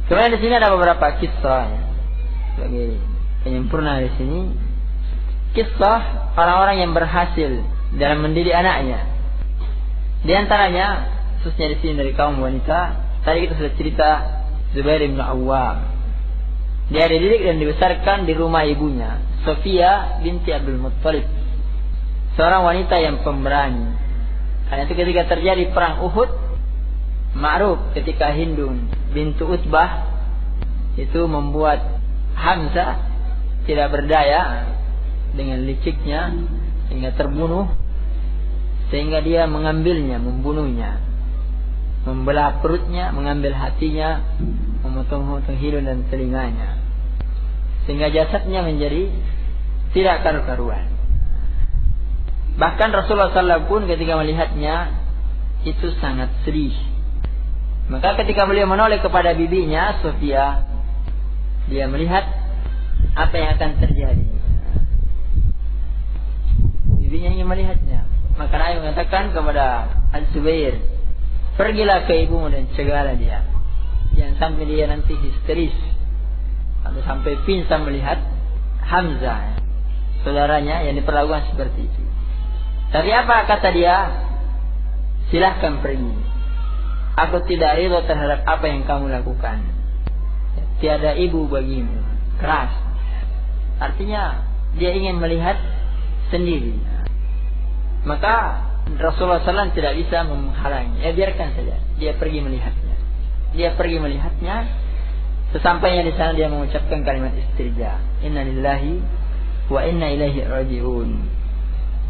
Kemudian di sini ada beberapa kisah ya. Sebagai penyempurna di sini, kisah orang-orang yang berhasil dalam mendidik anaknya. Di antaranya, khususnya di sini dari kaum wanita, tadi kita sudah cerita Zubair bin Awwam. Dia dididik dan dibesarkan di rumah ibunya, Sofia binti Abdul Muttalib, seorang wanita yang pemberani. Karena itu ketika terjadi perang Uhud, ma'ruf ketika Hindun bintu Utbah itu membuat Hamzah tidak berdaya dengan liciknya sehingga terbunuh, sehingga dia mengambilnya, membunuhnya, membelah perutnya, mengambil hatinya, memotong-motong hidung dan telinganya, sehingga jasadnya menjadi tidak karu-karuan. Bahkan Rasulullah SAW pun ketika melihatnya itu sangat sedih. Maka ketika beliau menoleh kepada bibinya Sofia, dia melihat apa yang akan terjadi. Bibinya ingin melihatnya. Maka Nabi mengatakan kepada Al-Zubair, pergilah ke ibumu dan cegahlah dia. Jangan sampai dia nanti histeris atau sampai pingsan melihat Hamzah, saudaranya yang diperlakukan seperti itu. Tapi apa kata dia? Silahkan pergi. Aku tidak ridho terhadap apa yang kamu lakukan. Tiada ibu bagimu. Keras. Artinya dia ingin melihat sendiri. Maka Rasulullah SAW tidak bisa menghalangi. Ya biarkan saja. Dia pergi melihatnya. Sesampainya di sana dia mengucapkan kalimat istirja. Inna lillahi wa inna ilaihi raji'un.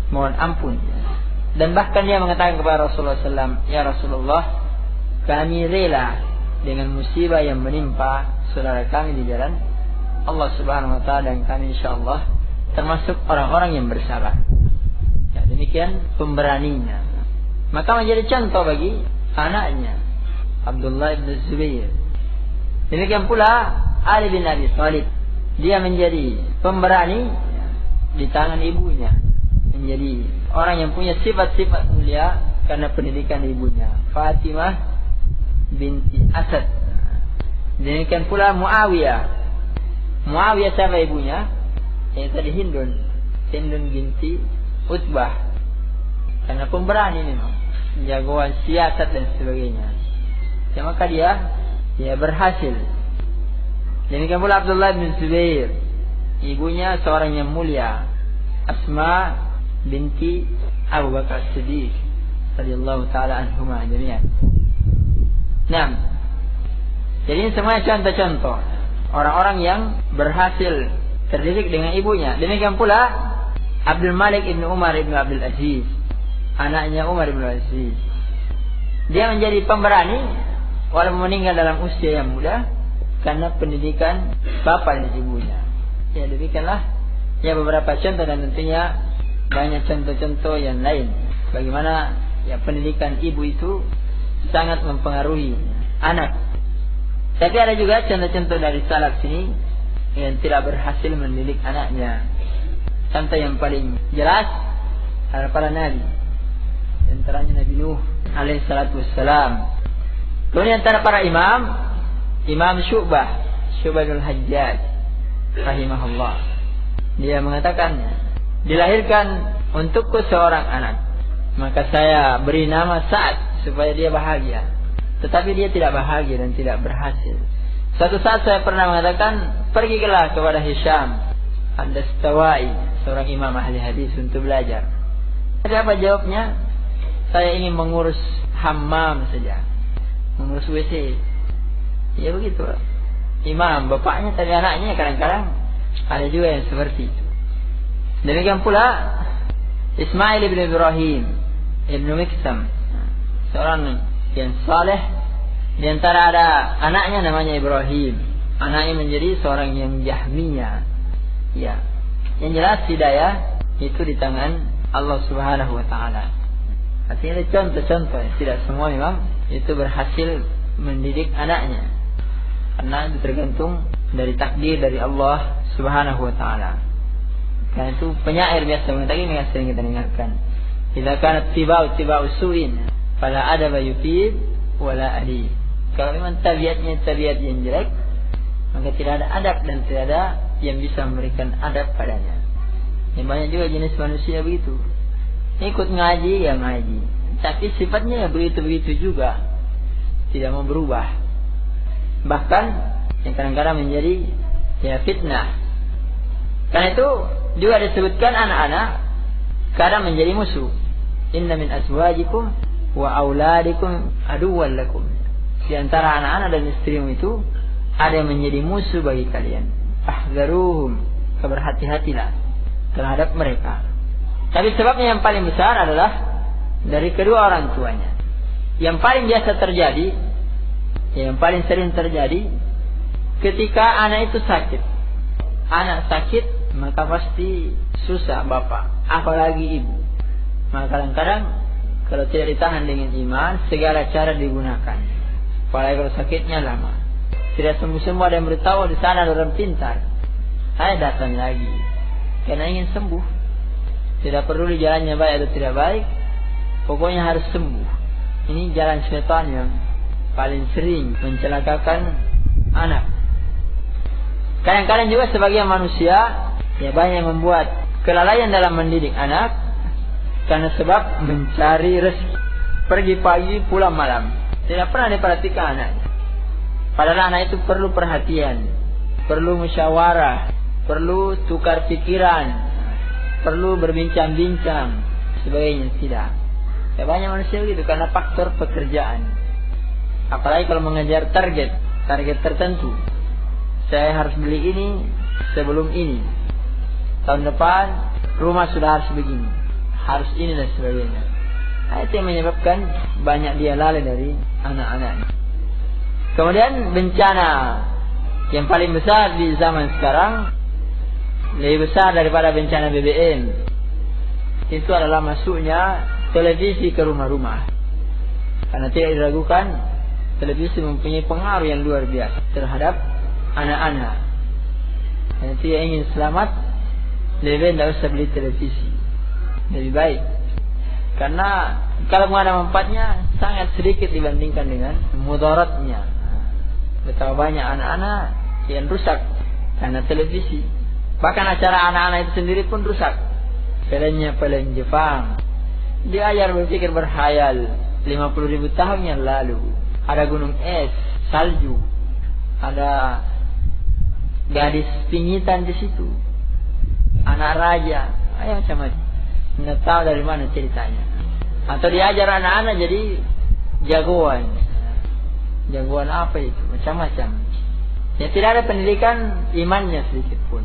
Mohon ampun. Dan bahkan dia mengatakan kepada Rasulullah SAW, ya Rasulullah, kami rela dengan musibah yang menimpa saudara kami di jalan Allah Subhanahu wa Ta'ala, dan kami insyaallah termasuk orang-orang yang bersabar. Ya, demikian pemberaninya. Maka menjadi contoh bagi anaknya Abdullah bin Zubair. Demikian pula Ali bin Abi Thalib. Dia menjadi pemberani di tangan ibunya, menjadi orang yang punya sifat-sifat mulia karena pendidikan ibunya, Fatimah binti Asad. Demikian pula Muawiyah. Muawiyah siapa ibunya? Yang tadi Hindun binti Utbah. Karena pemberani memang, jagoan siasat dan sebagainya. Ya, maka dia berhasil. Demikian pula Abdullah bin Zubair. Ibunya seorang yang mulia, Asma binti Abu Bakar Siddiq radhiyallahu taala anhuma jami'an. Nah, jadi ini semuanya contoh-contoh orang-orang yang berhasil terdidik dengan ibunya. Demikian pula Abdul Malik ibn Umar ibn Abdul Aziz, anaknya Umar ibn Aziz. Dia menjadi pemberani walaupun meninggal dalam usia yang muda karena pendidikan bapak dan ibunya. Ya, demikianlah ya beberapa contoh, dan tentunya banyak contoh-contoh yang lain bagaimana ya pendidikan ibu itu sangat mempengaruhi anak. Tapi ada juga contoh-contoh dari salaf sini yang tidak berhasil mendidik anaknya. Contoh yang paling jelas adalah para nabi. Antaranya Nabi Nuh alaihi salatu wassalam. Kemudian antara para Imam Syu'bah bin Hajjaj rahimahullah. Dia mengatakan, dilahirkan untukku seorang anak, maka saya beri nama Sa'ad supaya dia bahagia. Tetapi dia tidak bahagia dan tidak berhasil. Suatu saat saya pernah mengatakan, pergilah kepada Hisham Ad-Dastawai, seorang imam ahli hadis, untuk belajar. Tapi apa jawabnya? Saya ingin mengurus hammam saja, mengurus WC. Ya begitu. Imam bapaknya tapi anaknya kadang-kadang ada juga yang seperti itu. Demikian pula Ismail ibn Ibrahim ibn Miksam, seorang yang saleh. Di antara ada anaknya namanya Ibrahim. Anaknya menjadi seorang yang Jahmiyah. Ya. Yang jelas hidayah itu di tangan Allah Subhanahu wa taala. Artinya ada contoh-contoh. Tidak semua memang itu berhasil mendidik anaknya, karena itu tergantung dari takdir dari Allah Subhanahu wa taala. Karena itu penyair biasa mengatakan, yang sering kita dengarkan, idza kanat tiba'u su'in fala adaba yufid wala adib. Kalau memang tabiatnya tabiat yang jelek, maka tidak ada adab dan tidak ada yang bisa memberikan adab padanya. Yang banyak juga jenis manusia begitu. Ikut ngaji ya ngaji, tapi sifatnya ya begitu-begitu juga, tidak mau berubah. Bahkan yang kadang-kadang menjadi ya fitnah. Karena itu juga disebutkan anak-anak kadang menjadi musuh. Inna min azwajikum wa auladikum aduwwan lakum. Di antara anak-anak dan istrimu itu ada yang menjadi musuh bagi kalian. Ahzaruhum, berhati-hatilah terhadap mereka. Tapi sebabnya yang paling besar adalah dari kedua orang tuanya. Yang paling biasa terjadi, yang paling sering terjadi, ketika anak itu sakit. Anak sakit, maka pasti susah bapak, apalagi ibu. Maka kadang-kadang kalau tidak ditahan dengan iman, segala cara digunakan. Apalagi kalau sakitnya lama, tidak sembuh-sembuh, ada yang beritahu di sana ada orang pintar. Saya datang lagi karena ingin sembuh. Tidak perlu di jalannya baik atau tidak baik, pokoknya harus sembuh. Ini jalan syaitan yang paling sering mencelakakan anak. Kadang-kadang juga sebagian manusia ya banyak yang membuat kelalaian dalam mendidik anak karena sebab mencari rezeki, pergi pagi pulang malam, tidak pernah diperhatikan anaknya. Padahal anak itu perlu perhatian, perlu musyawarah, perlu tukar pikiran, perlu berbincang-bincang, sebagainya. Tidak. Ya banyak manusia begitu karena faktor pekerjaan. Apalagi kalau mengejar target tertentu. Saya harus beli ini sebelum ini. Tahun depan rumah sudah harus begini, harus ini dan sebagainya. Nah, itu yang menyebabkan banyak dia lalai dari anak-anaknya. Kemudian bencana yang paling besar di zaman sekarang, lebih besar daripada bencana BBM, itu adalah masuknya televisi ke rumah-rumah. Karena tidak diragukan, televisi mempunyai pengaruh yang luar biasa terhadap anak-anak. Dan itu yang ingin selamat, lebih baik tidak usah beli televisi, lebih baik. Karena kalau mengenai manfaatnya sangat sedikit dibandingkan dengan mudaratnya. Betapa banyak anak-anak yang rusak karena televisi. Bahkan acara anak-anak itu sendiri pun rusak. Filmnya film Jepang, diajar berpikir berhayal 50.000 tahun yang lalu. Ada gunung es, salju, ada gadis pingitan di situ, anak raja, macam-macam. Nggak tahu dari mana ceritanya. Atau diajar anak-anak jadi jagoan. Jagoan apa itu? Macam-macam. Ya tidak ada pendidikan imannya sedikit pun.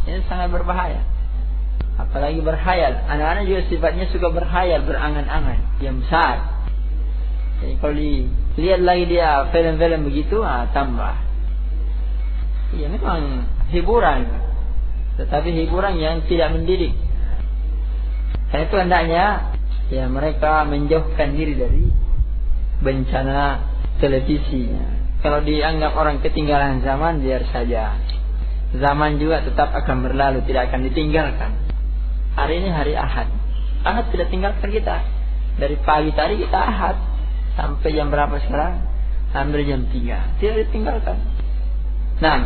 Ini sangat berbahaya. Apalagi berhayal. Anak-anak juga sifatnya suka berhayal, berangan-angan yang besar. Jadi kalau dilihat lagi dia film-film begitu, tambah. Ya memang hiburan, tetapi hiburan yang tidak mendidik. Karena itu hendaknya ya mereka menjauhkan diri dari bencana televisi. Kalau dianggap orang ketinggalan zaman, biar saja. Zaman juga tetap akan berlalu, tidak akan ditinggalkan. Hari ini hari Ahad. Ahad tidak tinggalkan kita. Dari pagi tadi kita Ahad sampai jam berapa sekarang? Hampir jam 3. Tidak ditinggalkan. Nah,